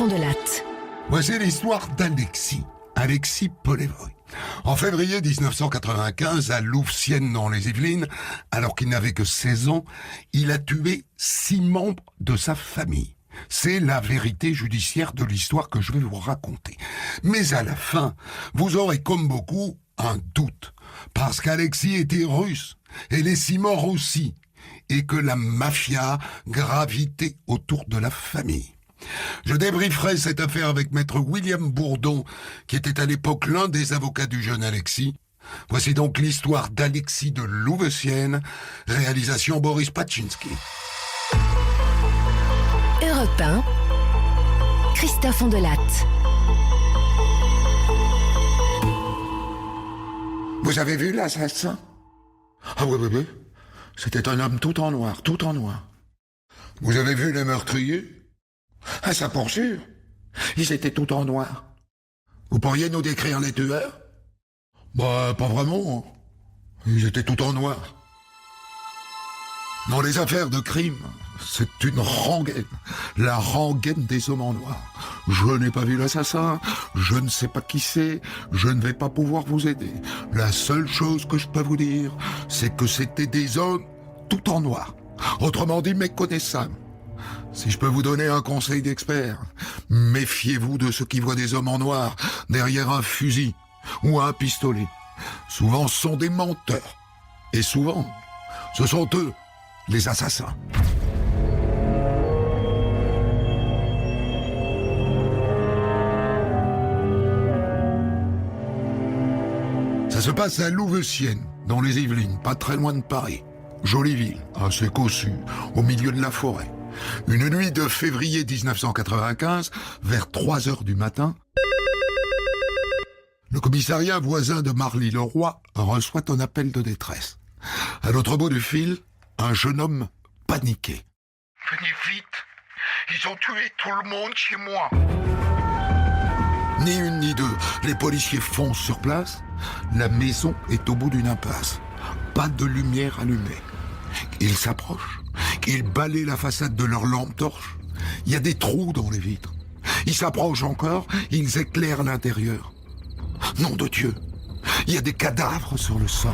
fond de latte. Voici l'histoire d'Alexis, Alexis Polevoy. En février 1995, à Louvciennes dans les Yvelines, alors qu'il n'avait que 16 ans, il a tué 6 membres de sa famille. C'est la vérité judiciaire de l'histoire que je vais vous raconter. Mais à la fin, vous aurez comme beaucoup un doute, parce qu'Alexis était russe, et les 6 morts aussi, et que la mafia gravitait autour de la famille. Je débrieferai cette affaire avec maître William Bourdon, qui était à l'époque l'un des avocats du jeune Alexis. Voici donc l'histoire d'Alexis de Louvciennes, réalisation Boris Pachinski. Europe 1, Christophe Ondelatte. Vous avez vu l'assassin? Ah oui. C'était un homme tout en noir. Vous avez vu les meurtriers? Ah, ça pour sûr. Ils étaient tout en noir. Vous pourriez nous décrire les tueurs? Bah, pas vraiment. Ils étaient tout en noir. Dans les affaires de crime, c'est une rengaine. La rengaine des hommes en noir. Je n'ai pas vu l'assassin, je ne sais pas qui c'est, je ne vais pas pouvoir vous aider. La seule chose que je peux vous dire, c'est que c'était des hommes tout en noir. Autrement dit, méconnaissables. Si je peux vous donner un conseil d'expert, méfiez-vous de ceux qui voient des hommes en noir derrière un fusil ou un pistolet. Souvent, ce sont des menteurs. Et souvent, ce sont eux, les assassins. Ça se passe à Louvciennes, dans les Yvelines, pas très loin de Paris. Jolie ville, assez cossue, au milieu de la forêt. Une nuit de février 1995, vers 3 heures du matin, le commissariat voisin de Marly-le-Roi reçoit un appel de détresse. À l'autre bout du fil, un jeune homme paniqué. « Venez vite, ils ont tué tout le monde chez moi !» Ni une ni deux, les policiers foncent sur place. La maison est au bout d'une impasse. Pas de lumière allumée. Ils s'approchent. Ils balayent la façade de leur lampe torche. Il y a des trous dans les vitres. Ils s'approchent encore. Ils éclairent l'intérieur. Nom de Dieu, il y a des cadavres sur le sol.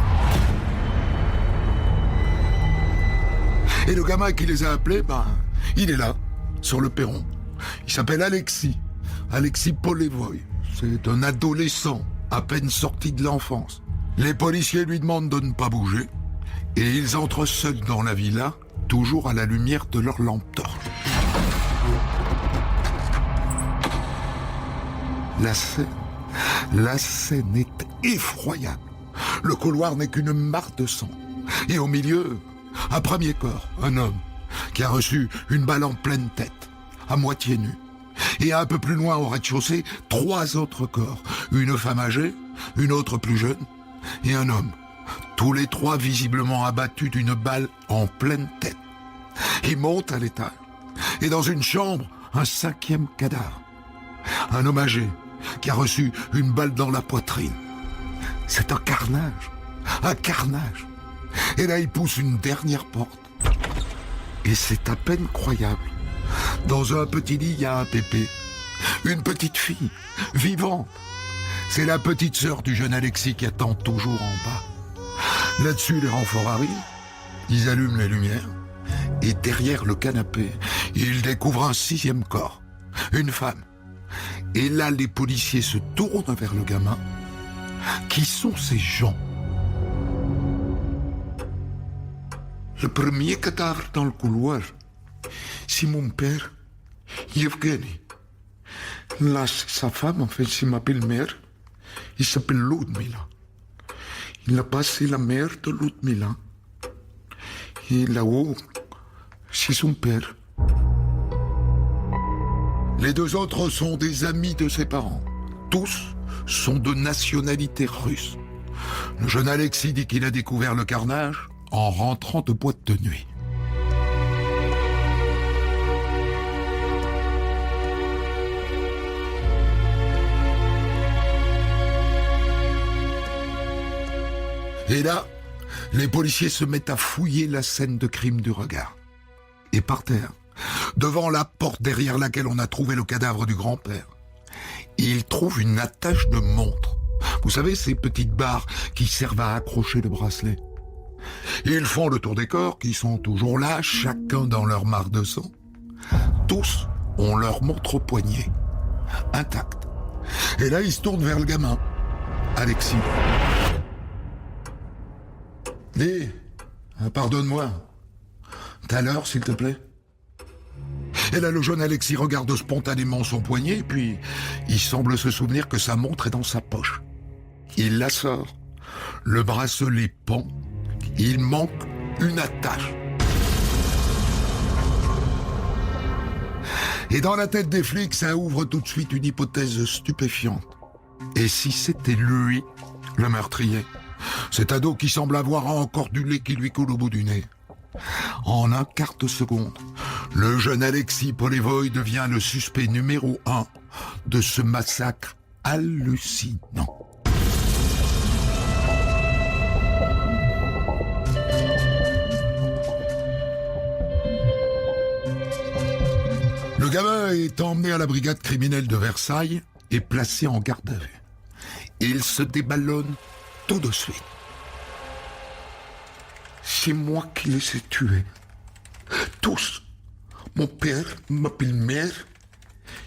Et le gamin qui les a appelés, il est là, sur le perron. Il s'appelle Alexis. Alexis Polevoy. C'est un adolescent, à peine sorti de l'enfance. Les policiers lui demandent de ne pas bouger. Et ils entrent seuls dans la villa, toujours à la lumière de leur lampe torche. La scène est effroyable. Le couloir n'est qu'une mare de sang. Et au milieu, un premier corps, un homme, qui a reçu une balle en pleine tête, à moitié nu. Et un peu plus loin, au rez-de-chaussée, 3 autres corps. Une femme âgée, une autre plus jeune, et un homme. Tous les 3 visiblement abattus d'une balle en pleine tête. Ils montent à l'étage. Et dans une chambre, un 5e cadavre. Un homme âgé qui a reçu une balle dans la poitrine. C'est un carnage. Un carnage. Et là, il pousse une dernière porte. Et c'est à peine croyable. Dans un petit lit, il y a un pépé. Une petite fille, vivante. C'est la petite sœur du jeune Alexis qui attend toujours en bas. Là-dessus, les renforts arrivent, ils allument les lumières, et derrière le canapé, ils découvrent un 6e corps, une femme. Et là, les policiers se tournent vers le gamin. Qui sont ces gens? Le premier cadavre dans le couloir, c'est mon père, Yevgeny. Là, c'est sa femme, en fait, c'est ma belle-mère. Il s'appelle Ludmila. Il a passé la mère de Ludmila. Et là-haut, c'est son père. Les 2 autres sont des amis de ses parents. Tous sont de nationalité russe. Le jeune Alexis dit qu'il a découvert le carnage en rentrant de boîte de nuit. Et là, les policiers se mettent à fouiller la scène de crime du regard. Et par terre, devant la porte derrière laquelle on a trouvé le cadavre du grand-père. Il trouve une attache de montre. Vous savez, ces petites barres qui servent à accrocher le bracelet. Ils font le tour des corps, qui sont toujours là, chacun dans leur mare de sang. Tous ont leur montre au poignet, intacte. Et là, ils se tournent vers le gamin, Alexis. Dis, pardonne-moi. T'as l'heure, s'il te plaît? Et là, le jeune Alexis regarde spontanément son poignet, puis il semble se souvenir que sa montre est dans sa poche. Il la sort. Le bracelet pend. Il manque une attache. Et dans la tête des flics, ça ouvre tout de suite une hypothèse stupéfiante. Et si c'était lui, le meurtrier? Cet ado qui semble avoir encore du lait qui lui coule au bout du nez. En un quart de seconde, le jeune Alexis Polivoy devient le suspect numéro 1 de ce massacre hallucinant. Le gamin est emmené à la brigade criminelle de Versailles et placé en garde à vue. Il se déballonne tout de suite. C'est moi qui les ai tués. Tous. Mon père, ma belle-mère,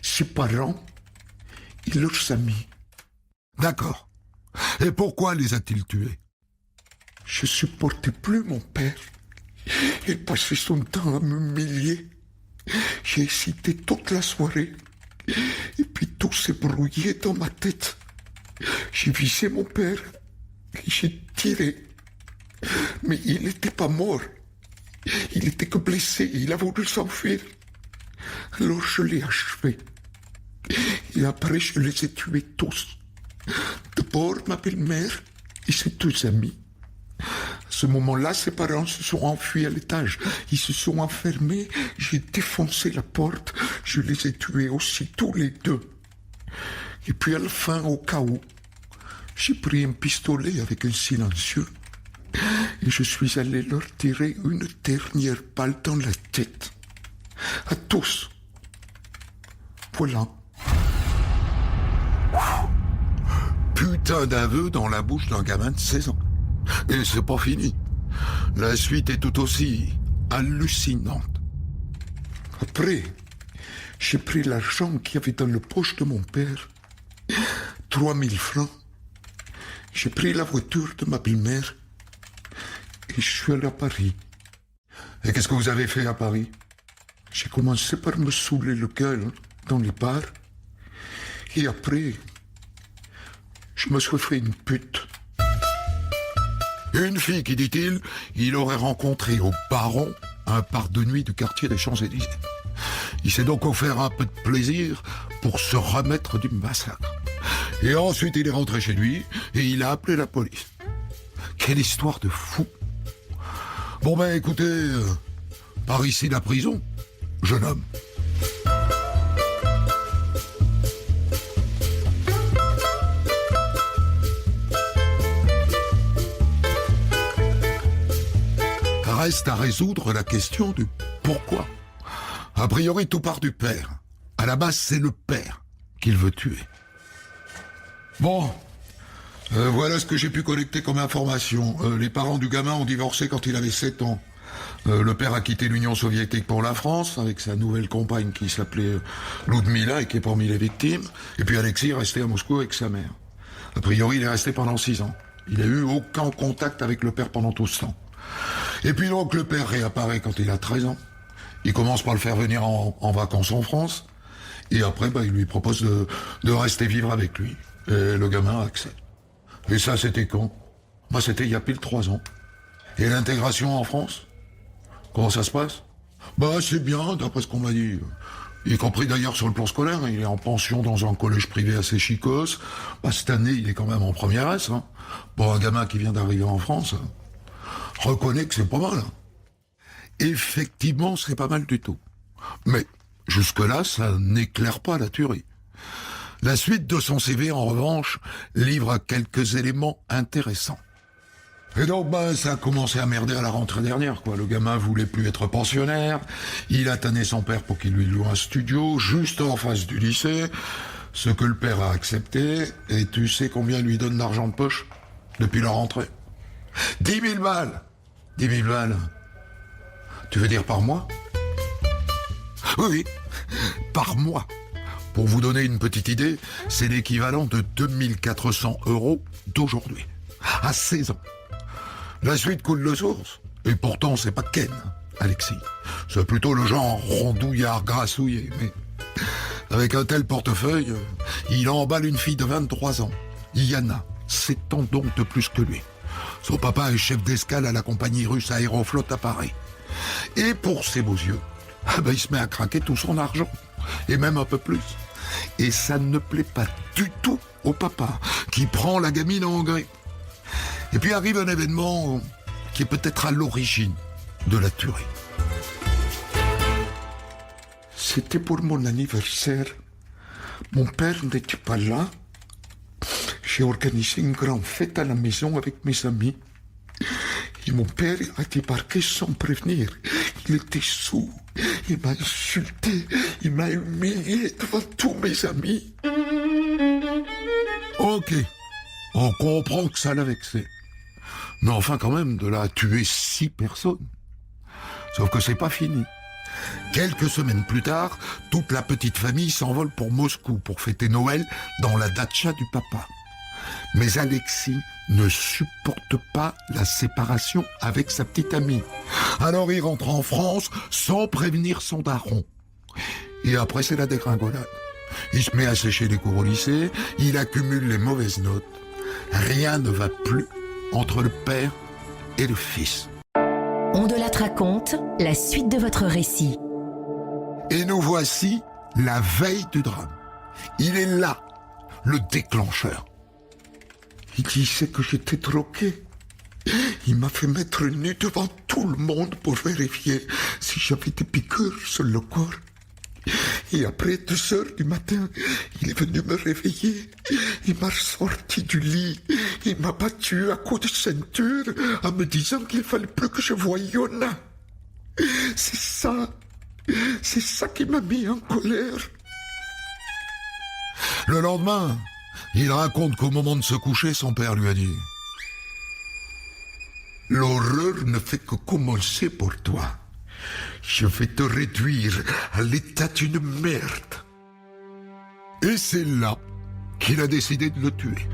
ses parents et leurs amis. D'accord. Et pourquoi les a-t-il tués? Je supportais plus mon père. Il passait son temps à m'humilier. J'ai hésité toute la soirée. Et puis tout s'est brouillé dans ma tête. J'ai visé mon père et j'ai tiré. Mais il n'était pas mort. Il était que blessé. Il a voulu s'enfuir. Alors je l'ai achevé. Et après je les ai tués tous. D'abord ma belle-mère et ses deux amis. À ce moment-là, ses parents se sont enfuis à l'étage. Ils se sont enfermés. J'ai défoncé la porte. Je les ai tués aussi, tous les deux. Et puis à la fin, au cas où, j'ai pris un pistolet avec un silencieux. Et je suis allé leur tirer une dernière balle dans la tête. À tous. Voilà. Putain d'aveu dans la bouche d'un gamin de 16 ans. Et c'est pas fini. La suite est tout aussi hallucinante. Après, j'ai pris l'argent qu'il y avait dans le poche de mon père. 3000 francs. J'ai pris la voiture de ma belle-mère. Et je suis allé à Paris. Et qu'est-ce que vous avez fait à Paris? J'ai commencé par me saouler le gueule dans les bars. Et après, je me suis fait une pute. Une fille qui, dit-il, il aurait rencontré au Baron, un bar de nuit du quartier des Champs-Élysées. Il s'est donc offert un peu de plaisir pour se remettre du massacre. Et ensuite, il est rentré chez lui et il a appelé la police. Quelle histoire de fou! Bon ben écoutez, par ici la prison, jeune homme. Reste à résoudre la question du pourquoi. A priori, tout part du père. À la base, c'est le père qu'il veut tuer. Bon, voilà ce que j'ai pu collecter comme information. Les parents du gamin ont divorcé quand il avait 7 ans. Le père a quitté l'Union soviétique pour la France, avec sa nouvelle compagne qui s'appelait Ludmila et qui est parmi les victimes. Et puis Alexis est resté à Moscou avec sa mère. A priori, il est resté pendant 6 ans. Il n'a eu aucun contact avec le père pendant tout ce temps. Et puis donc le père réapparaît quand il a 13 ans. Il commence par le faire venir en vacances en France. Et après, il lui propose de rester vivre avec lui. Et le gamin accepte. Et ça, c'était quand? C'était il y a pile 3 ans. Et l'intégration en France? Comment ça se passe? C'est bien, d'après ce qu'on m'a dit. Y compris d'ailleurs sur le plan scolaire. Il est en pension dans un collège privé assez chicos. Cette année, il est quand même en première S. Pour un gamin qui vient d'arriver en France, reconnaît que c'est pas mal. Effectivement, c'est pas mal du tout. Mais jusque-là, ça n'éclaire pas la tuerie. La suite de son CV, en revanche, livre quelques éléments intéressants. Et donc, ça a commencé à merder à la rentrée dernière, quoi. Le gamin voulait plus être pensionnaire. Il a tanné son père pour qu'il lui loue un studio, juste en face du lycée. Ce que le père a accepté. Et tu sais combien il lui donne d'argent de poche depuis la rentrée? 10 000 balles. 10 000 balles. Tu veux dire par mois? Oui, par mois. Pour vous donner une petite idée, c'est l'équivalent de 2400 € d'aujourd'hui. À 16 ans. La suite coule de source. Et pourtant, c'est pas Ken, Alexis. C'est plutôt le genre rondouillard grassouillé. Mais avec un tel portefeuille, il emballe une fille de 23 ans. Yana, 7 ans donc de plus que lui. Son papa est chef d'escale à la compagnie russe Aéroflot à Paris. Et pour ses beaux yeux, il se met à craquer tout son argent. Et même un peu plus. Et ça ne plaît pas du tout au papa, qui prend la gamine en grippe. Et puis arrive un événement qui est peut-être à l'origine de la tuerie. C'était pour mon anniversaire. Mon père n'était pas là. J'ai organisé une grande fête à la maison avec mes amis. Et mon père a débarqué sans prévenir. Il était sourd. Il m'a insulté. Il m'a humilié devant tous mes amis. Ok. On comprend que ça l'a vexé. Mais enfin, quand même, de là à tuer 6 personnes. Sauf que c'est pas fini. Quelques semaines plus tard, toute la petite famille s'envole pour Moscou pour fêter Noël dans la datcha du papa. Mais Alexis ne supporte pas la séparation avec sa petite amie. Alors il rentre en France sans prévenir son daron. Et après, c'est la dégringolade. Il se met à sécher les cours au lycée, il accumule les mauvaises notes. Rien ne va plus entre le père et le fils. On de la raconte, la suite de votre récit. Et nous voici la veille du drame. Il est là, le déclencheur. Il disait que j'étais drogué. Il m'a fait mettre nu devant tout le monde pour vérifier si j'avais des piqûres sur le corps. Et après 2 heures du matin, il est venu me réveiller. Il m'a sorti du lit. Il m'a battu à coups de ceinture en me disant qu'il fallait plus que je voie Yona. C'est ça qui m'a mis en colère. Le lendemain, il raconte qu'au moment de se coucher, son père lui a dit « L'horreur ne fait que commencer pour toi. Je vais te réduire à l'état d'une merde. » Et c'est là qu'il a décidé de le tuer.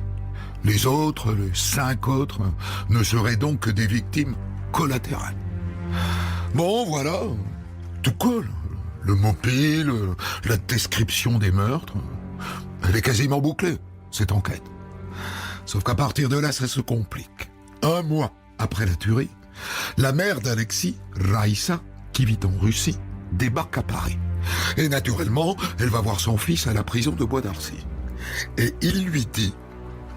Les autres, les 5 autres, ne seraient donc que des victimes collatérales. Bon, voilà, tout colle. Le mobile, la description des meurtres, elle est quasiment bouclée, cette enquête. Sauf qu'à partir de là, ça se complique. 1 mois après la tuerie, la mère d'Alexis, Raïssa, qui vit en Russie, débarque à Paris. Et naturellement, elle va voir son fils à la prison de Bois d'Arcy. Et il lui dit,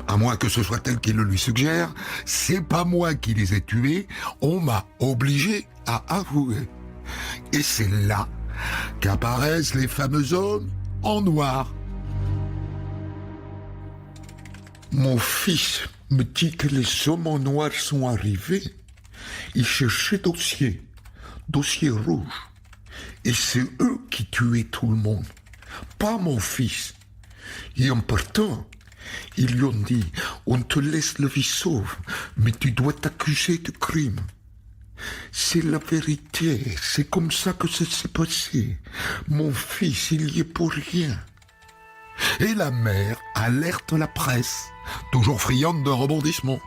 à moins que ce soit elle qui le lui suggère, c'est pas moi qui les ai tués, on m'a obligé à avouer. Et c'est là qu'apparaissent les fameux hommes en noir. Mon fils me dit que les hommes en noir sont arrivés. Ils cherchaient dossier rouge. Et c'est eux qui tuaient tout le monde, pas mon fils. Et en partant, ils lui ont dit, on te laisse la vie sauve, mais tu dois t'accuser de crime. C'est la vérité, c'est comme ça que ça s'est passé. Mon fils, il y est pour rien. Et la mère alerte la presse, toujours friande de rebondissements.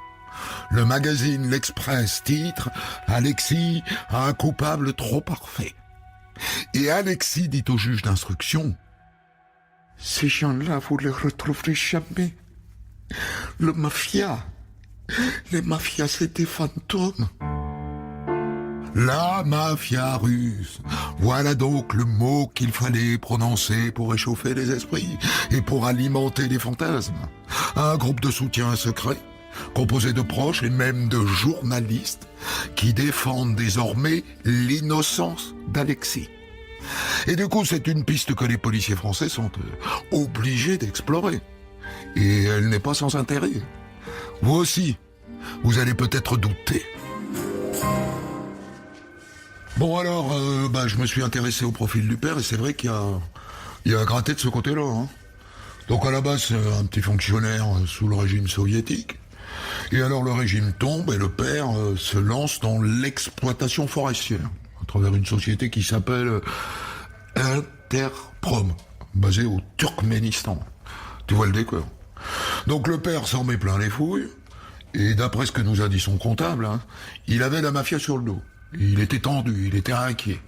Le magazine L'Express titre « Alexis a un coupable trop parfait ». Et Alexis dit au juge d'instruction « Ces gens-là, vous les retrouverez jamais. Le mafia, les mafias, c'est des fantômes. » La mafia russe. Voilà donc le mot qu'il fallait prononcer pour réchauffer les esprits et pour alimenter les fantasmes. Un groupe de soutien secret, composé de proches et même de journalistes qui défendent désormais l'innocence d'Alexis. Et du coup, c'est une piste que les policiers français sont obligés d'explorer. Et elle n'est pas sans intérêt. Vous aussi, vous allez peut-être douter. Bon alors, je me suis intéressé au profil du père et c'est vrai qu'il y a à gratter de ce côté-là. Hein. Donc à la base, c'est un petit fonctionnaire sous le régime soviétique. Et alors le régime tombe et le père se lance dans l'exploitation forestière à travers une société qui s'appelle Interprom, basée au Turkménistan. Tu vois le décor. Donc le père s'en met plein les fouilles et d'après ce que nous a dit son comptable, hein, il avait la mafia sur le dos. Il était tendu, il était inquiet.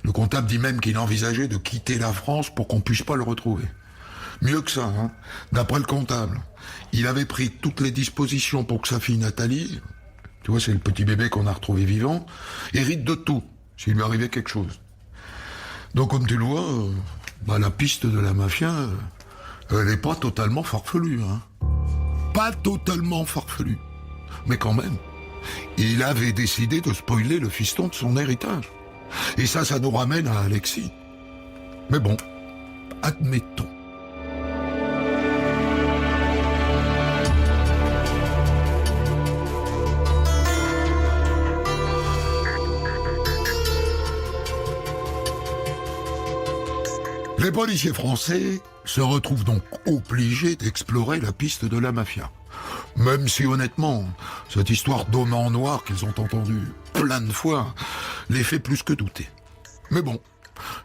Le comptable dit même qu'il envisageait de quitter la France pour qu'on puisse pas le retrouver. Mieux que ça, hein, d'après le comptable, il avait pris toutes les dispositions pour que sa fille Nathalie, tu vois, c'est le petit bébé qu'on a retrouvé vivant, hérite de tout, s'il lui arrivait quelque chose. Donc comme tu le vois, la piste de la mafia, elle n'est pas totalement farfelue. Hein. Pas totalement farfelue. Mais quand même, il avait décidé de spoiler le fiston de son héritage. Et ça nous ramène à Alexis. Mais bon, admettons. Les policiers français se retrouvent donc obligés d'explorer la piste de la mafia. Même si honnêtement, cette histoire d'homme en noir qu'ils ont entendue plein de fois les fait plus que douter. Mais bon,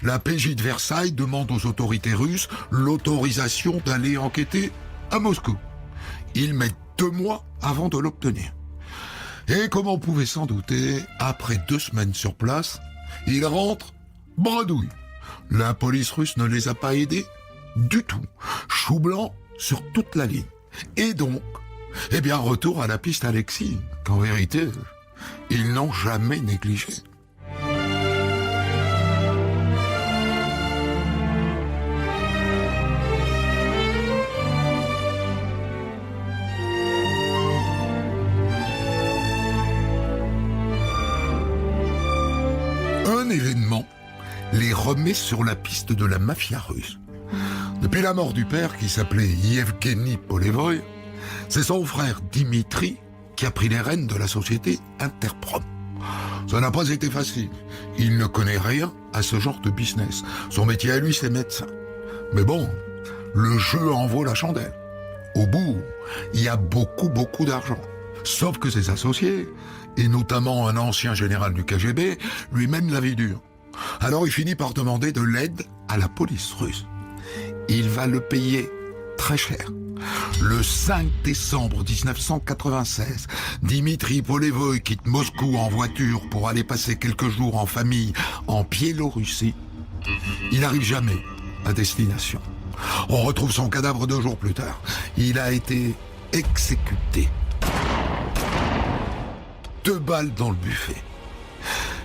la PJ de Versailles demande aux autorités russes l'autorisation d'aller enquêter à Moscou. Ils mettent 2 mois avant de l'obtenir. Et comme on pouvait s'en douter, après 2 semaines sur place, ils rentrent bredouille. La police russe ne les a pas aidés du tout. Chou blanc sur toute la ligne. Et donc, retour à la piste Alexis, qu'en vérité, ils n'ont jamais négligé. Un événement les remet sur la piste de la mafia russe. Depuis la mort du père, qui s'appelait Yevgeny Polevoy, c'est son frère Dimitri qui a pris les rênes de la société Interprom. Ça n'a pas été facile. Il ne connaît rien à ce genre de business. Son métier à lui, c'est médecin. Mais bon, le jeu en vaut la chandelle. Au bout, il y a beaucoup d'argent. Sauf que ses associés, et notamment un ancien général du KGB, lui mènent la vie dure. Alors il finit par demander de l'aide à la police russe. Il va le payer très cher. Le 5 décembre 1996, Dimitri Polevoy quitte Moscou en voiture pour aller passer quelques jours en famille en Biélorussie. Il n'arrive jamais à destination. On retrouve son cadavre 2 jours plus tard. Il a été exécuté. 2 balles dans le buffet.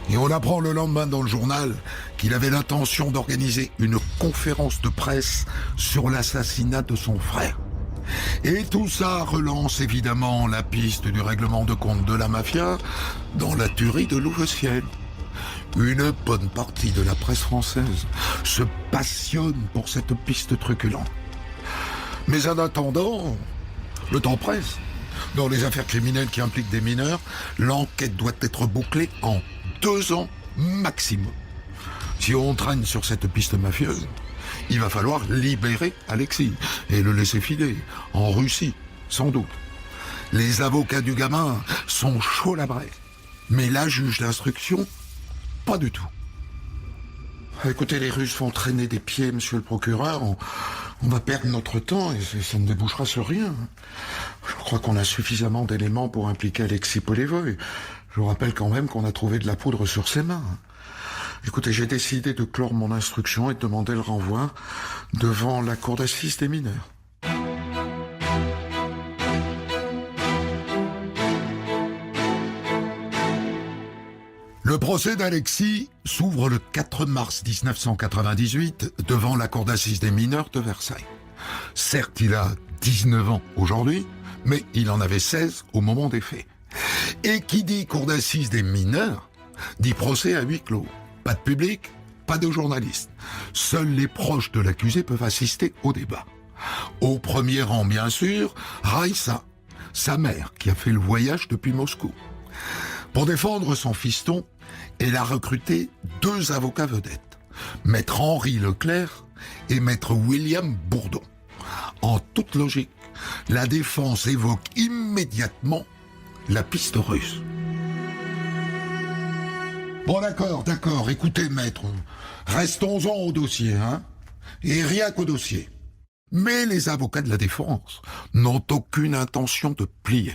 Et on apprend le lendemain dans le journal qu'il avait l'intention d'organiser une conférence de presse sur l'assassinat de son frère. Et tout ça relance évidemment la piste du règlement de compte de la mafia dans la tuerie de Louveciennes. Une bonne partie de la presse française se passionne pour cette piste truculente. Mais en attendant, le temps presse. Dans les affaires criminelles qui impliquent des mineurs, l'enquête doit être bouclée en 2 ans maximum. Si on traîne sur cette piste mafieuse, il va falloir libérer Alexis et le laisser filer en Russie, sans doute. Les avocats du gamin sont chauds la braise, mais la juge d'instruction, pas du tout. Écoutez, les Russes font traîner des pieds, monsieur le procureur. On va perdre notre temps et ça ne débouchera sur rien. Je crois qu'on a suffisamment d'éléments pour impliquer Alexis Polevoy. Je vous rappelle quand même qu'on a trouvé de la poudre sur ses mains. Écoutez, j'ai décidé de clore mon instruction et de demander le renvoi devant la cour d'assises des mineurs. Le procès d'Alexis s'ouvre le 4 mars 1998 devant la cour d'assises des mineurs de Versailles. Certes, il a 19 ans aujourd'hui, mais il en avait 16 au moment des faits. Et qui dit cour d'assises des mineurs, dit procès à huis clos. Pas de public, pas de journalistes. Seuls les proches de l'accusé peuvent assister au débat. Au premier rang, bien sûr, Raïssa, sa mère qui a fait le voyage depuis Moscou. Pour défendre son fiston, elle a recruté 2 avocats vedettes, maître Henri Leclerc et maître William Bourdon. En toute logique, la défense évoque immédiatement la piste russe. Bon d'accord, écoutez maître, restons-en au dossier, hein, et rien qu'au dossier. Mais les avocats de la défense n'ont aucune intention de plier.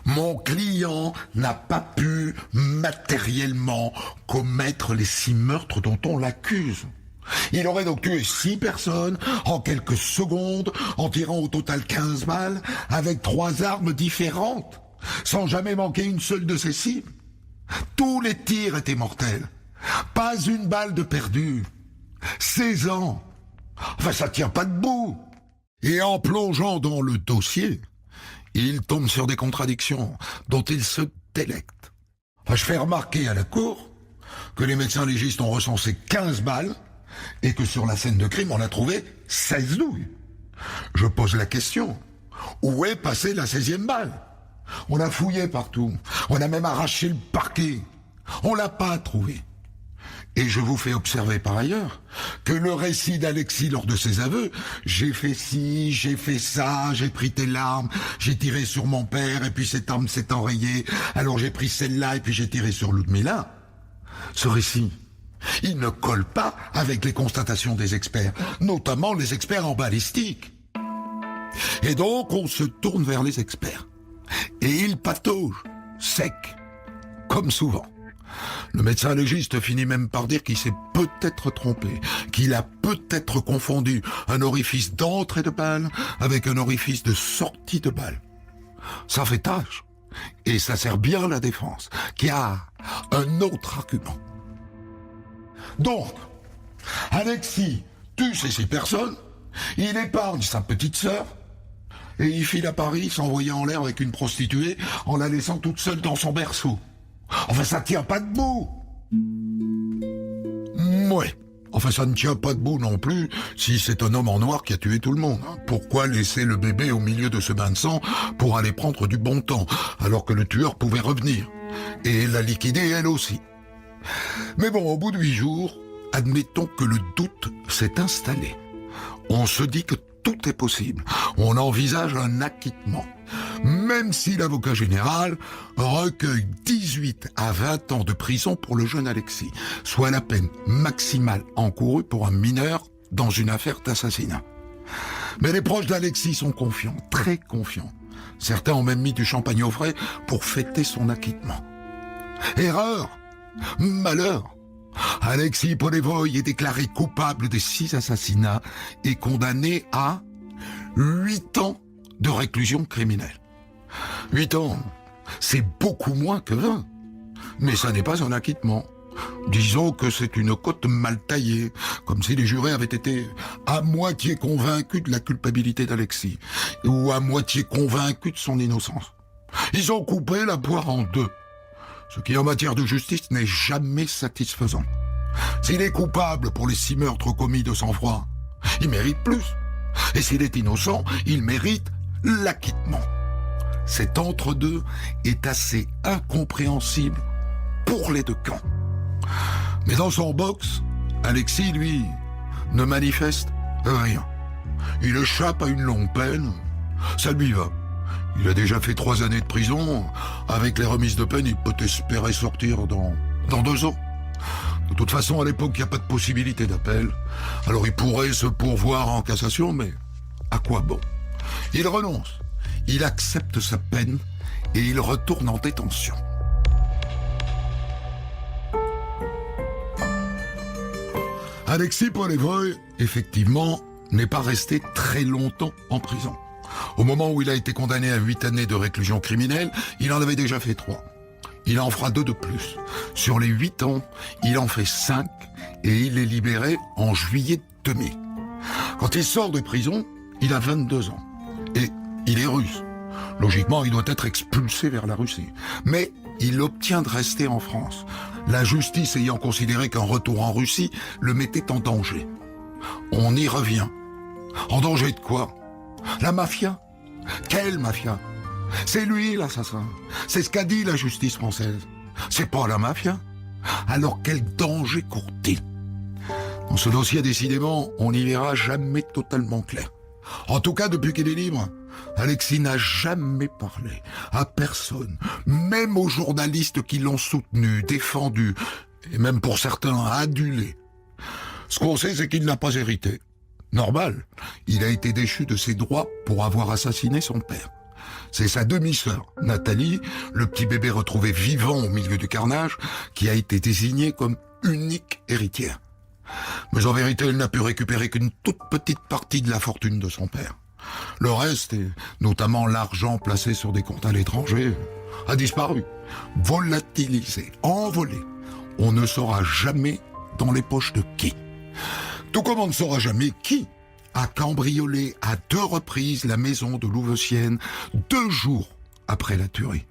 Mon client n'a pas pu matériellement commettre les 6 meurtres dont on l'accuse. Il aurait donc tué 6 personnes en quelques secondes, en tirant au total 15 balles, avec 3 armes différentes, sans jamais manquer une seule de ses cibles. Tous les tirs étaient mortels. Pas une balle de perdue. 16 ans. Enfin, ça tient pas debout. Et en plongeant dans le dossier, il tombe sur des contradictions dont il se délecte. Enfin, je fais remarquer à la cour que les médecins légistes ont recensé 15 balles et que sur la scène de crime, on a trouvé 16 douilles. Je pose la question, où est passée la 16e balle? On a fouillé partout, on a même arraché le parquet. On l'a pas trouvée. Et je vous fais observer par ailleurs que le récit d'Alexis lors de ses aveux, j'ai fait ci, j'ai fait ça, j'ai pris telle arme, j'ai tiré sur mon père et puis cette arme s'est enrayée, alors j'ai pris celle-là et puis j'ai tiré sur Ludmila. Ce récit, il ne colle pas avec les constatations des experts, notamment les experts en balistique. Et donc on se tourne vers les experts. Et ils pataugent, sec, comme souvent. Le médecin légiste finit même par dire qu'il s'est peut-être trompé, qu'il a peut-être confondu un orifice d'entrée de balle avec un orifice de sortie de balle. Ça fait tâche, et ça sert bien la défense, qui a un autre argument. Donc, Alexis tue ces 6 personnes, il épargne sa petite sœur, et il file à Paris s'envoyant en l'air avec une prostituée en la laissant toute seule dans son berceau. Enfin, ça tient pas debout. Ouais. Enfin, ça ne tient pas debout non plus si c'est un homme en noir qui a tué tout le monde. Pourquoi laisser le bébé au milieu de ce bain de sang pour aller prendre du bon temps, alors que le tueur pouvait revenir et la liquider elle aussi? Mais bon, au bout de 8 jours, admettons que le doute s'est installé. On se dit que tout est possible. On envisage un acquittement. Même si l'avocat général recueille 18 à 20 ans de prison pour le jeune Alexis, soit la peine maximale encourue pour un mineur dans une affaire d'assassinat. Mais les proches d'Alexis sont confiants, très confiants. Certains ont même mis du champagne au frais pour fêter son acquittement. Erreur, malheur. Alexis Polevoy est déclaré coupable des 6 assassinats et condamné à 8 ans de réclusion criminelle. 8 ans, c'est beaucoup moins que 20. Mais ça n'est pas un acquittement. Disons que c'est une cote mal taillée, comme si les jurés avaient été à moitié convaincus de la culpabilité d'Alexis, ou à moitié convaincus de son innocence. Ils ont coupé la poire en 2, ce qui en matière de justice n'est jamais satisfaisant. S'il est coupable pour les 6 meurtres commis de sang-froid, il mérite plus. Et s'il est innocent, il mérite l'acquittement. Cet entre-deux est assez incompréhensible pour les 2 camps. Mais dans son box, Alexis, lui, ne manifeste rien. Il échappe à une longue peine, ça lui va. Il a déjà fait 3 années de prison. Avec les remises de peine, il peut espérer sortir dans 2 ans. De toute façon, à l'époque, il n'y a pas de possibilité d'appel. Alors il pourrait se pourvoir en cassation, mais à quoi bon? Il renonce, il accepte sa peine et il retourne en détention. Alexis Polevoy, effectivement, n'est pas resté très longtemps en prison. Au moment où il a été condamné à 8 années de réclusion criminelle, il en avait déjà fait 3. Il en fera 2 de plus. Sur les 8 ans, il en fait 5 et il est libéré en juillet 2000. Quand il sort de prison, il a 22 ans. Et il est russe. Logiquement, il doit être expulsé vers la Russie. Mais il obtient de rester en France, la justice ayant considéré qu'un retour en Russie le mettait en danger. On y revient. En danger de quoi? La mafia? Quelle mafia? C'est lui l'assassin. C'est ce qu'a dit la justice française. C'est pas la mafia. Alors quel danger court-il? Dans ce dossier, décidément, on n'y verra jamais totalement clair. En tout cas, depuis qu'il est libre, Alexis n'a jamais parlé à personne, même aux journalistes qui l'ont soutenu, défendu, et même pour certains adulé. Ce qu'on sait, c'est qu'il n'a pas hérité. Normal, il a été déchu de ses droits pour avoir assassiné son père. C'est sa demi-sœur, Nathalie, le petit bébé retrouvé vivant au milieu du carnage, qui a été désignée comme unique héritière. Mais en vérité, elle n'a pu récupérer qu'une toute petite partie de la fortune de son père. Le reste, et notamment l'argent placé sur des comptes à l'étranger, a disparu, volatilisé, envolé. On ne saura jamais dans les poches de qui. Tout comme on ne saura jamais qui a cambriolé à 2 reprises la maison de Louveciennes 2 jours après la tuerie.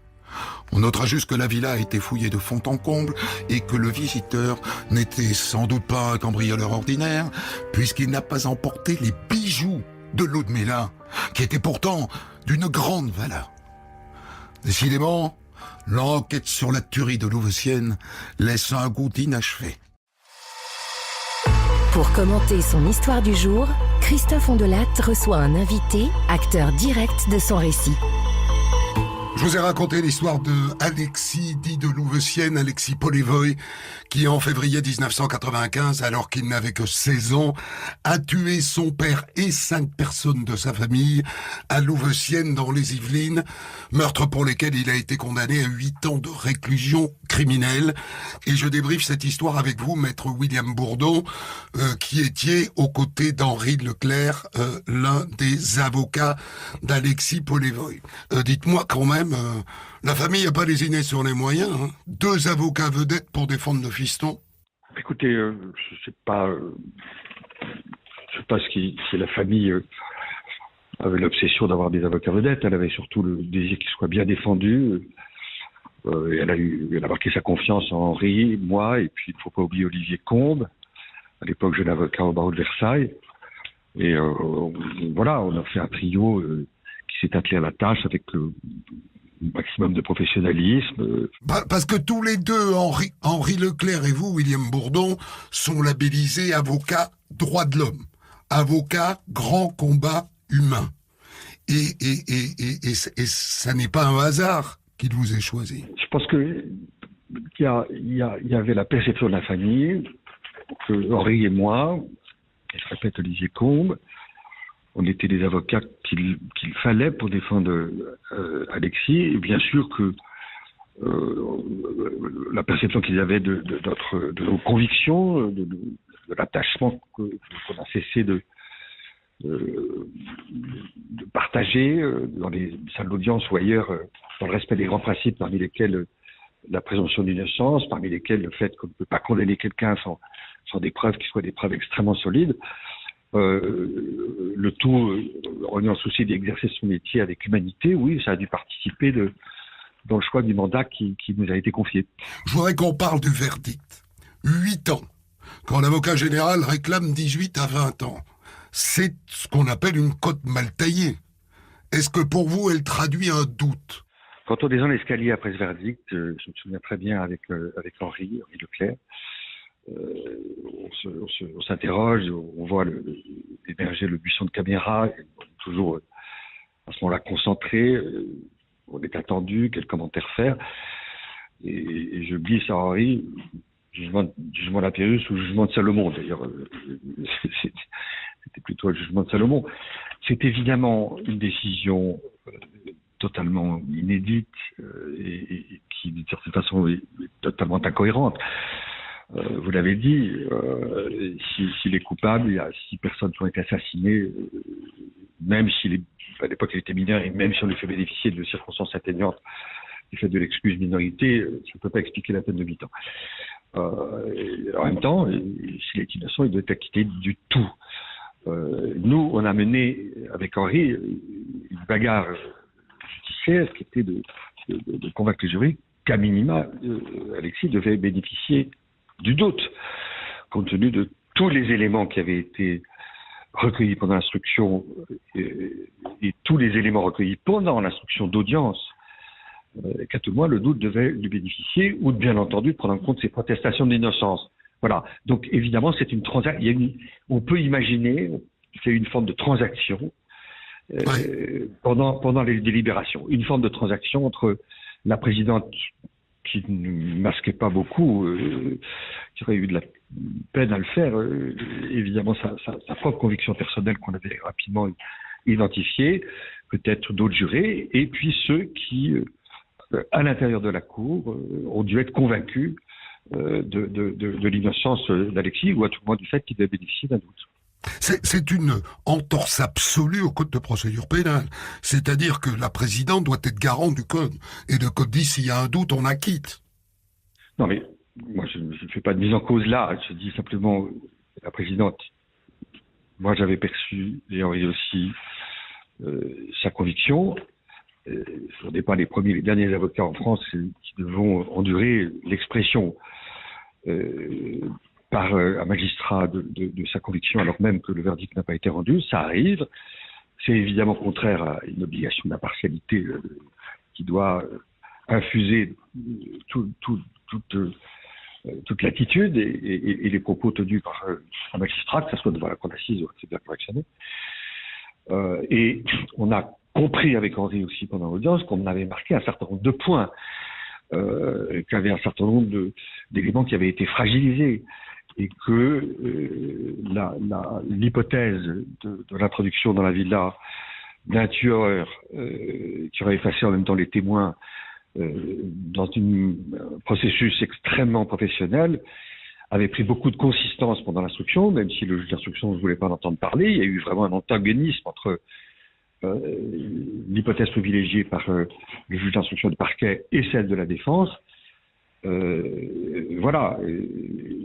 On notera juste que la villa a été fouillée de fond en comble et que le visiteur n'était sans doute pas un cambrioleur ordinaire, puisqu'il n'a pas emporté les bijoux de Ludmilla, qui étaient pourtant d'une grande valeur. Décidément, l'enquête sur la tuerie de Louveciennes laisse un goût d'inachevé. Pour commenter son histoire du jour, Christophe Ondelat reçoit un invité, acteur direct de son récit. Je vous ai raconté l'histoire de Alexis, dit de Louveciennes, Alexis Polivoy, qui en février 1995, alors qu'il n'avait que 16 ans, a tué son père et 5 personnes de sa famille à Louveciennes dans les Yvelines, meurtres pour lesquels il a été condamné à 8 ans de réclusion criminelle. Et je débriefe cette histoire avec vous, maître William Bourdon, qui étiez aux côtés d'Henri Leclerc, l'un des avocats d'Alexis Polivoy. Dites-moi quand même, la famille n'a pas lésiné sur les moyens, hein. 2 avocats vedettes pour défendre le fiston. Écoutez, je sais pas si la famille avait l'obsession d'avoir des avocats vedettes. Elle avait surtout le désir qu'ils soient bien défendus. Et elle a marqué sa confiance en Henri, moi, et puis il ne faut pas oublier Olivier Combes, à l'époque jeune avocat au barreau de Versailles. Et voilà, on a fait un trio qui s'est attelé à la tâche avec le maximum de professionnalisme. Parce que tous les deux, Henri Leclerc et vous, William Bourdon, sont labellisés avocats droits de l'homme, avocats grand combat humain. Et ça n'est pas un hasard qu'il vous ait choisi. Je pense que il y avait la perception de la famille que Henri et moi, et je répète Olivier Combes, on était des avocats qu'il fallait pour défendre Alexis. Et bien sûr que la perception qu'ils avaient de nos convictions, de l'attachement qu'on a cessé de partager dans les salles d'audience ou ailleurs, dans le respect des grands principes, parmi lesquels la présomption d'innocence, parmi lesquels le fait qu'on ne peut pas condamner quelqu'un sans des preuves qui soient des preuves extrêmement solides. Le tout en ayant le souci d'exercer son métier avec humanité, oui, ça a dû participer dans le choix du mandat qui nous a été confié. Je voudrais qu'on parle du verdict. 8 ans, quand l'avocat général réclame 18 à 20 ans. C'est ce qu'on appelle une cote mal taillée. Est-ce que pour vous, elle traduit un doute? Quand on descend l'escalier après ce verdict, je me souviens très bien avec Henri Leclerc, on s'interroge, on voit émerger le buisson de caméra, on est toujours à ce moment-là concentré, on est attendu, quel commentaire faire, et je glisse à Henri, jugement de la Pyrrhus ou jugement de Salomon, d'ailleurs, c'était plutôt le jugement de Salomon. C'est évidemment une décision totalement inédite et qui, d'une certaine façon, est totalement incohérente. Vous l'avez dit, s'il est coupable, il y a 6 personnes qui ont été assassinées, même à l'époque il était mineur, et même si on lui fait bénéficier de circonstances atténuantes du fait de l'excuse minorité, ça ne peut pas expliquer la peine de 8 ans. En même temps, s'il est innocent, il doit être acquitté du tout. Nous, on a mené avec Henri une bagarre judiciaire qui était de convaincre les jurys qu'à minima, Alexis devait bénéficier du doute, compte tenu de tous les éléments qui avaient été recueillis pendant l'instruction et tous les éléments recueillis pendant l'instruction d'audience, qu'à tout le moins le doute devait lui bénéficier, ou bien entendu de prendre en compte ses protestations d'innocence. Voilà. Donc évidemment, c'est une transaction. On peut imaginer, c'est une forme de transaction pendant les délibérations, une forme de transaction entre la présidente qui ne masquait pas beaucoup, qui aurait eu de la peine à le faire, évidemment sa propre conviction personnelle qu'on avait rapidement identifiée, peut-être d'autres jurés, et puis ceux qui, à l'intérieur de la Cour, ont dû être convaincus de l'innocence d'Alexis, ou à tout le moins du fait qu'il devait bénéficier d'un doute. C'est une entorse absolue au code de procédure pénale. C'est-à-dire que la présidente doit être garant du code. Et le code dit, s'il y a un doute, on acquitte. Non, mais moi, je ne fais pas de mise en cause là. Je dis simplement, la présidente, moi, j'avais perçu, et Henri aussi, sa conviction. On n'est pas les premiers, les derniers avocats en France qui devront endurer l'expression par un magistrat de sa conviction, alors même que le verdict n'a pas été rendu. Ça arrive. C'est évidemment contraire à une obligation d'impartialité qui doit infuser toute l'attitude et les propos tenus par un magistrat, que ce soit devant la cour d'assises ou à tribunal correctionnel. Et on a compris avec Henri aussi pendant l'audience qu'on avait marqué un certain nombre de points, qu'il y avait un certain nombre d'éléments qui avaient été fragilisés, et que l'hypothèse de l'introduction dans la villa d'un tueur qui aurait effacé en même temps les témoins dans un processus extrêmement professionnel avait pris beaucoup de consistance pendant l'instruction, même si le juge d'instruction ne voulait pas en entendre parler. Il y a eu vraiment un antagonisme entre l'hypothèse privilégiée par le juge d'instruction du parquet et celle de la défense. Voilà,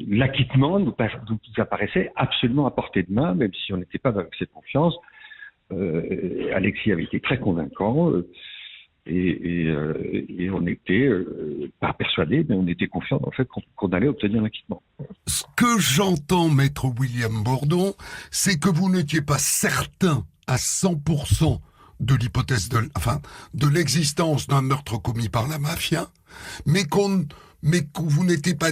l'acquittement nous apparaissait absolument à portée de main, même si on n'était pas avec cette confiance. Alexis avait été très convaincant et on n'était pas persuadé, mais on était confiant dans le fait qu'on allait obtenir l'acquittement. Ce que j'entends, maître William Bourdon, c'est que vous n'étiez pas certain à 100% de l'hypothèse de l'existence d'un meurtre commis par la mafia, mais que vous n'étiez pas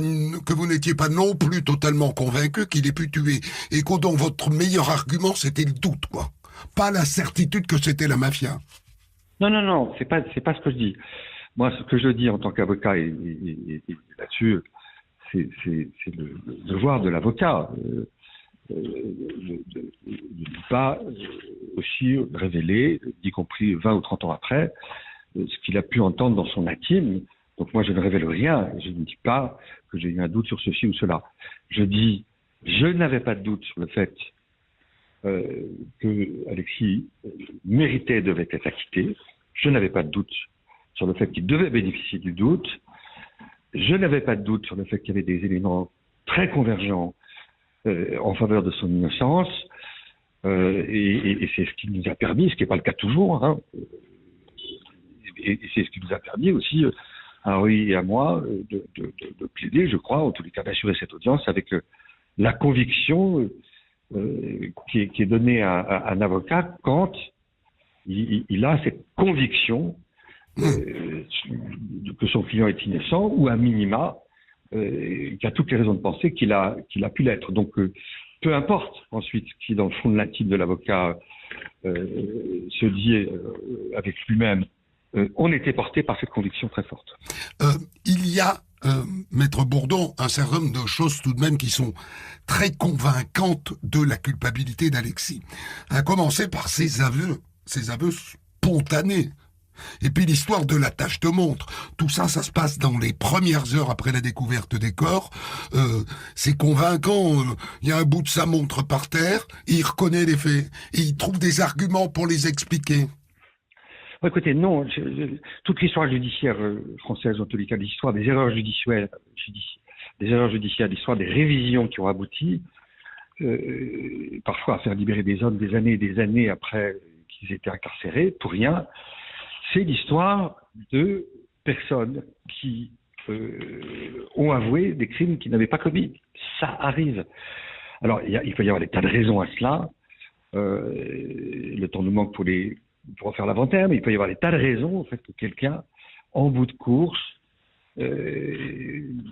non plus totalement convaincu qu'il ait pu tuer, et que donc votre meilleur argument c'était le doute, quoi, pas la certitude que c'était la mafia. Non, c'est pas ce que je dis. Moi, ce que je dis en tant qu'avocat, et là-dessus, c'est le devoir de l'avocat. De ne pas aussi révéler, y compris 20 ou 30 ans après, ce qu'il a pu entendre dans son intime. Donc moi, je ne révèle rien. Je ne dis pas que j'ai eu un doute sur ceci ou cela. Je dis, je n'avais pas de doute sur le fait que Alexis méritait, devait être acquitté. Je n'avais pas de doute sur le fait qu'il devait bénéficier du doute. Je n'avais pas de doute sur le fait qu'il y avait des éléments très convergents en faveur de son innocence, et c'est ce qui nous a permis, ce qui n'est pas le cas toujours, hein, et c'est ce qui nous a permis aussi, à Henri et à moi, de plaider, je crois, en tous les cas d'assurer cette audience avec la conviction qui est donnée à un avocat quand il a cette conviction que son client est innocent, ou à minima, qui a toutes les raisons de penser qu'il a pu l'être. Donc, peu importe ensuite qui, dans le fond de l'intime de l'avocat, se dit avec lui-même, on était porté par cette conviction très forte. Il y a, maître Bourdon, un certain nombre de choses tout de même qui sont très convaincantes de la culpabilité d'Alexis. À commencer par ses aveux spontanés. Et puis l'histoire de la tache de montre, tout ça, ça se passe dans les premières heures après la découverte des corps. C'est convaincant. Il y a un bout de sa montre par terre, il reconnaît les faits, et il trouve des arguments pour les expliquer. Écoutez, non, toute l'histoire judiciaire française, en tous les cas, l'histoire des erreurs judiciaires, l'histoire des révisions qui ont abouti, parfois à faire libérer des hommes des années et des années après qu'ils étaient incarcérés, pour rien. C'est l'histoire de personnes qui ont avoué des crimes qu'ils n'avaient pas commis. Ça arrive. Alors, il peut y avoir des tas de raisons à cela. le temps nous manque pour en faire l'inventaire, mais il peut y avoir des tas de raisons au fait que quelqu'un, en bout de course,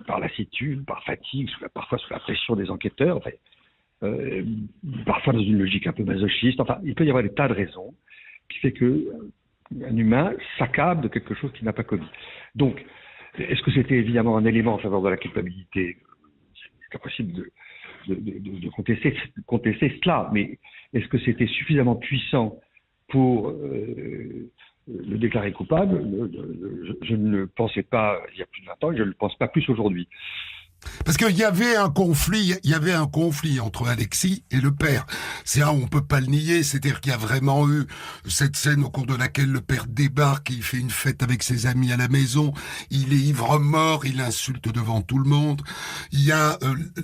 par lassitude, par fatigue, parfois sous la pression des enquêteurs, enfin, parfois dans une logique un peu masochiste, enfin, il peut y avoir des tas de raisons qui fait que un humain s'accable de quelque chose qu'il n'a pas commis. Donc, est-ce que c'était évidemment un élément en faveur de la culpabilité? C'est impossible de contester cela, mais est-ce que c'était suffisamment puissant pour le déclarer coupable? Je ne le pensais pas il y a plus de 20 ans et je ne le pense pas plus aujourd'hui. Parce qu'il y avait un conflit entre Alexis et le père. C'est là où on peut pas le nier, c'est-à-dire qu'il y a vraiment eu cette scène au cours de laquelle le père débarque, il fait une fête avec ses amis à la maison, il est ivre-mort, il insulte devant tout le monde. Il y a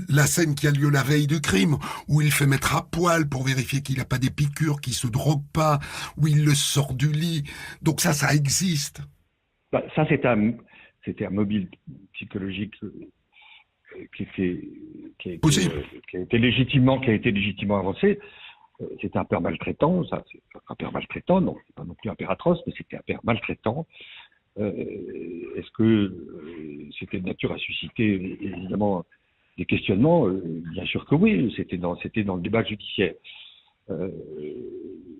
la scène qui a lieu la veille du crime, où il fait mettre à poil pour vérifier qu'il n'a pas des piqûres, qu'il se drogue pas, où il le sort du lit. Donc ça existe. Ça, c'était un mobile psychologique qui a été légitimement avancé. C'était un père maltraitant, non, c'est pas non plus un père atroce, mais c'était un père maltraitant. Est-ce que c'était de nature à susciter évidemment des questionnements? Bien sûr que oui, c'était dans le débat judiciaire.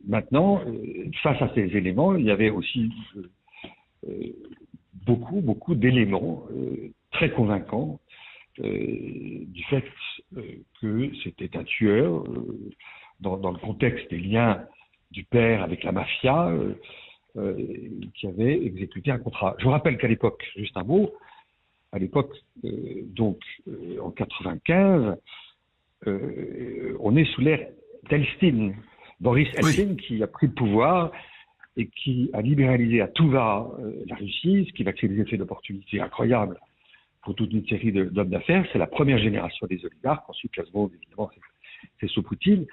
Maintenant, face à ces éléments, il y avait aussi beaucoup d'éléments très convaincants du fait que c'était un tueur dans le contexte des liens du père avec la mafia qui avait exécuté un contrat. Je vous rappelle qu'à l'époque, juste un mot, à l'époque, en 95, on est sous l'ère d'Elstine, Boris Elstine, qui a pris le pouvoir et qui a libéralisé à tout va la Russie, ce qui va créer des effets d'opportunité incroyables pour toute une série d'hommes d'affaires. C'est la première génération des oligarques. Ensuite, la seconde, évidemment, c'est sous Poutine.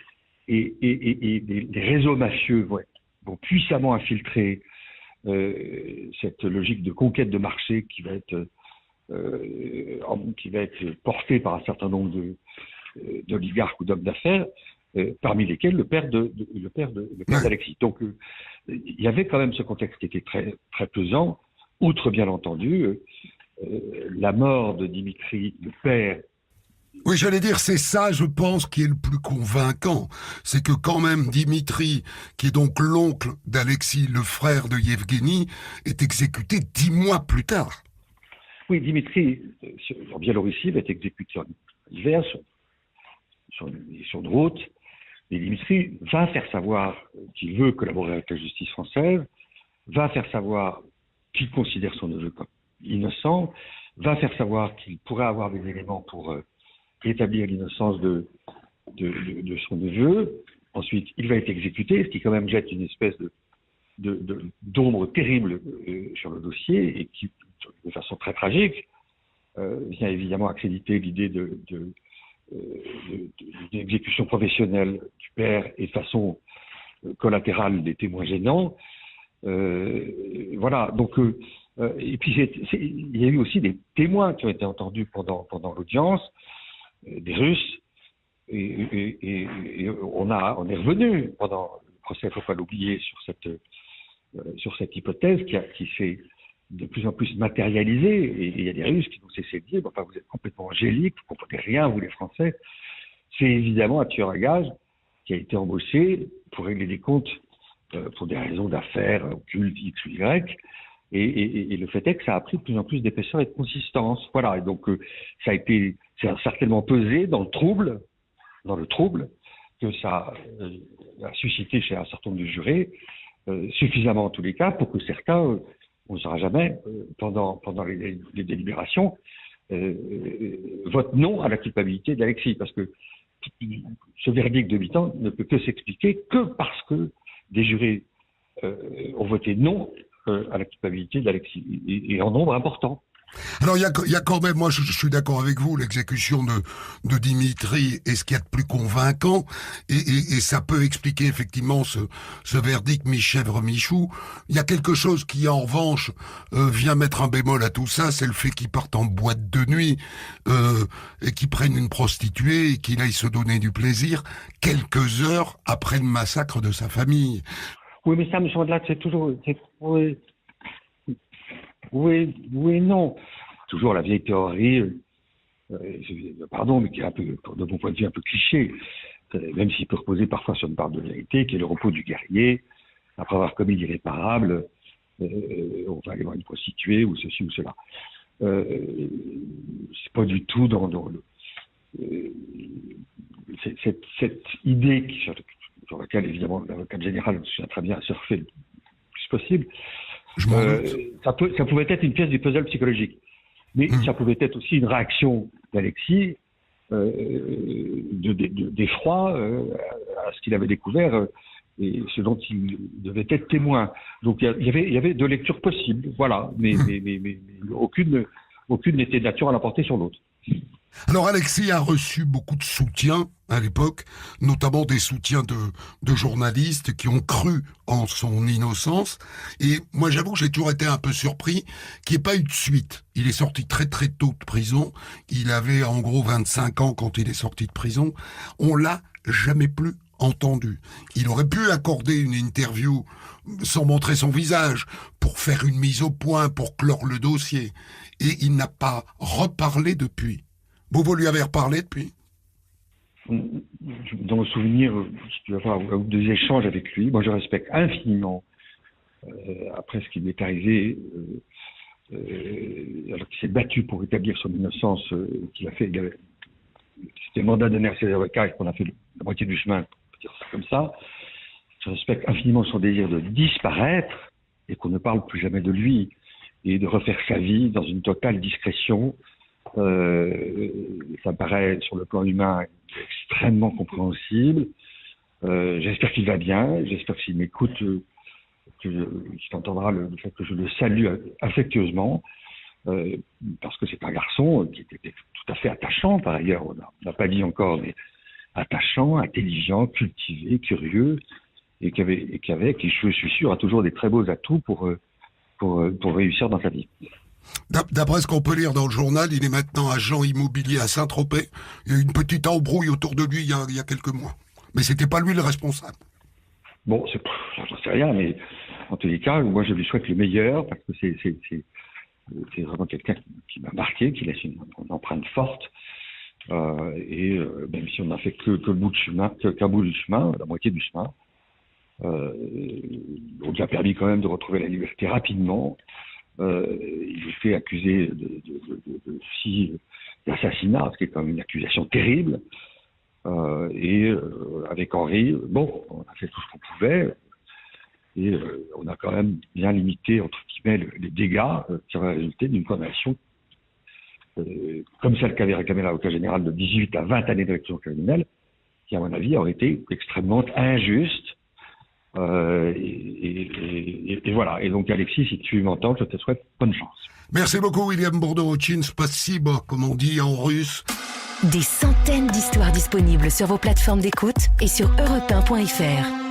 Et les réseaux mafieux vont puissamment infiltrer cette logique de conquête de marché qui va être portée par un certain nombre d'oligarques ou d'hommes d'affaires, parmi lesquels le père d'Alexis. Donc, il y avait quand même ce contexte qui était très, très pesant, outre bien entendu la mort de Dimitri, le père. Oui, j'allais dire, c'est ça, je pense, qui est le plus convaincant. C'est que quand même Dimitri, qui est donc l'oncle d'Alexis, le frère de Yevgeny, est exécuté 10 mois plus tard. Oui, Dimitri, en Biélorussie, va être exécuté en hiver sur une route. Et Dimitri va faire savoir qu'il veut collaborer avec la justice française, va faire savoir qu'il considère son neveu comme innocent, va faire savoir qu'il pourrait avoir des éléments pour établir l'innocence de son neveu. Ensuite, il va être exécuté, ce qui quand même jette une espèce d'ombre terrible sur le dossier et qui, de façon très tragique, vient évidemment accréditer l'idée d'exécution professionnelle du père et de façon collatérale des témoins gênants. Voilà, donc et puis il y a eu aussi des témoins qui ont été entendus pendant l'audience, des Russes, et on est revenu pendant le procès, il ne faut pas l'oublier, sur cette hypothèse qui s'est de plus en plus matérialisée, et il y a des Russes qui n'ont cessé de dire enfin, vous êtes complètement angéliques, vous ne comprenez rien, vous les Français. C'est évidemment un tueur à gages qui a été embauché pour régler des comptes pour des raisons d'affaires occultes X ou Y, et le fait est que ça a pris de plus en plus d'épaisseur et de consistance. Voilà, et donc ça a certainement pesé dans le trouble que ça a suscité chez un certain nombre de jurés, suffisamment en tous les cas pour que certains, on ne saura jamais, pendant les délibérations, votent non à la culpabilité d'Alexis, parce que ce verdict de 8 ans ne peut que s'expliquer que parce que des jurés ont voté non à la culpabilité d'Alexis, et en nombre important. Alors, il y a quand même, moi je suis d'accord avec vous, l'exécution de Dimitri est ce qu'il y a de plus convaincant, et ça peut expliquer effectivement ce verdict mi-chèvre-mi-chou. Il y a quelque chose qui, en revanche, vient mettre un bémol à tout ça, c'est le fait qu'il parte en boîte de nuit, et qu'il prenne une prostituée, et qu'il aille se donner du plaisir, quelques heures après le massacre de sa famille. Oui, mais ça, M. Vandelat, c'est toujours... Oui et non. Toujours la vieille théorie, pardon, mais qui est un peu, de mon point de vue, un peu cliché, même s'il peut reposer parfois sur une part de vérité, qui est le repos du guerrier. Après avoir commis l'irréparable, on va aller voir une prostituée ou ceci ou cela. C'est pas du tout dans cette idée sur laquelle, évidemment, l'avocat général se souvient très bien à surfer le plus possible. Ça pouvait être une pièce du puzzle psychologique, mais ça pouvait être aussi une réaction d'Alexis d'effroi à ce qu'il avait découvert et ce dont il devait être témoin. Donc il y avait deux lectures possibles, voilà, mais aucune n'était de nature à l'emporter sur l'autre. Alors Alexis a reçu beaucoup de soutien à l'époque, notamment des soutiens de journalistes qui ont cru en son innocence. Et moi j'avoue que j'ai toujours été un peu surpris qu'il n'y ait pas eu de suite. Il est sorti très très tôt de prison. Il avait en gros 25 ans quand il est sorti de prison. On l'a jamais plus entendu. Il aurait pu accorder une interview sans montrer son visage, pour faire une mise au point, pour clore le dossier. Et il n'a pas reparlé depuis. Vous lui avez reparlé depuis ? Dans le souvenir, je dois avoir un ou deux échanges avec lui. Moi, je respecte infiniment, après ce qui lui est arrivé, alors qu'il s'est battu pour établir son innocence, qu'il a fait, c'était mandat donné à ses avocats et qu'on a fait la moitié du chemin, pour dire ça comme ça. Je respecte infiniment son désir de disparaître et qu'on ne parle plus jamais de lui et de refaire sa vie dans une totale discrétion. Ça me paraît, sur le plan humain, extrêmement compréhensible. J'espère qu'il va bien. J'espère que s'il m'écoute, qu'il entendra le fait que je le salue affectueusement, parce que c'est un garçon qui était tout à fait attachant, par ailleurs. On n'a pas dit encore, mais attachant, intelligent, cultivé, curieux, et qui, je suis sûr, a toujours des très beaux atouts pour réussir dans sa vie. D'après ce qu'on peut lire dans le journal, il est maintenant agent immobilier à Saint-Tropez. Il y a eu une petite embrouille autour de lui il y a quelques mois. Mais c'était pas lui le responsable. Bon, j'en sais rien, mais en tous les cas, moi je lui souhaite le meilleur, parce que c'est vraiment quelqu'un qui m'a marqué, qui laisse une empreinte forte. Et même si on n'a fait que le bout de chemin, qu'un bout du chemin, la moitié du chemin, on lui a permis quand même de retrouver la liberté rapidement. Il était accusé d'assassinat, ce qui est quand même une accusation terrible. Et avec Henri, bon, on a fait tout ce qu'on pouvait. Et on a quand même bien limité, entre guillemets, les dégâts qui auraient résulté d'une condamnation comme celle qu'avait réclamé l'avocat général de 18 à 20 années de réclusion criminelle, qui, à mon avis, aurait été extrêmement injuste. Et voilà. Et donc, Alexis, si tu m'entends, je te souhaite bonne chance. Merci beaucoup, William Bourdeau-Hutchins. Spasibo, comme on dit en russe. Des centaines d'histoires disponibles sur vos plateformes d'écoute et sur europe1.fr.